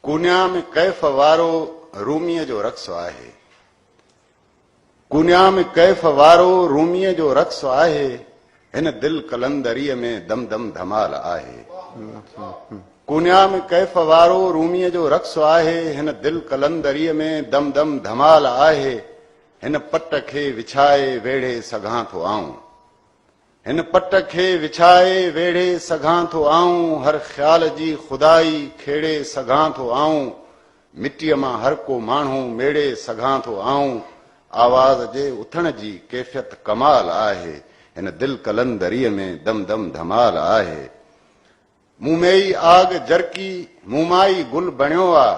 कुन्या में कैफ वारो रूमीअ जो रक़्स आहे। कुन्या में कैफ वारो रूमीअ जो रक़्स आहे। हिन दिल कलंदरीअ में दम दम धमाल आहे। कुन्या में कैफ वारो रूमीअ जो रक़्स आहे। हिन दिल कलंदरीअ में दम दम धमाल आहे। हिन पट खे विछाए वेढ़े सघां थो आऊं। हिन पट खे विछाए वेढ़े सघां थो आऊं। हर ख़्याल जी खुदाई खेड़े सघां थो आऊं। मिटीअ मां हर को माण्हू मेड़े सघां थो आऊं। आवाज़ जे उथण जी कैफ़ियत कमाल आहे। हिन दिल कलंदरीअ में दम दम धमाल आहे। मुंह में ई आग जरकी मुंह माई गुल बणियो आ।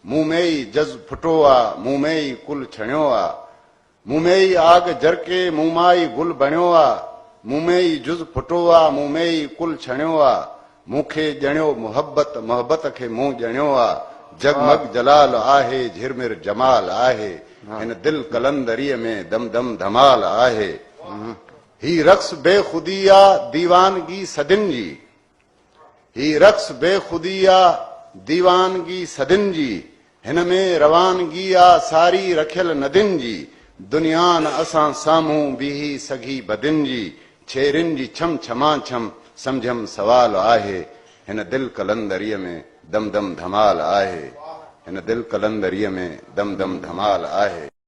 मुंह में ई जज़ फुटो आ। मुंह में ई कुल छणियो आ। मुंह में ई आग जरके मुंह माई गुल बणियो आ। मुंह में ई जुज़ फुटो आ। मुंह में ई कुल छणियो आ। मूंखे ॼणियो मोहब्बत मोहब्बत खे मुंह ॼणियो आ। जगमग जलाल आहे झिरमिर जमाल आहे। हिन दिल कलंदरीअ में दम दम धमाल आहे। ही रक़्स बेखुदी आ दीवानगी सदिन जी। ही रक़्स बेखुदी आ दीवानगी सदिन जी। हिन में रवानगी आ सारी रखियल नदिन जी। दुनिया न असां साम्हूं बीही सघी बदिन जी। छेरिन जी छम छमा छम समझम सवाल आहे। हिन दिल कलंदरीअ में दम दम धमाल आहे। हिन दिल कलंदरीअ में दम दम धमाल आहे।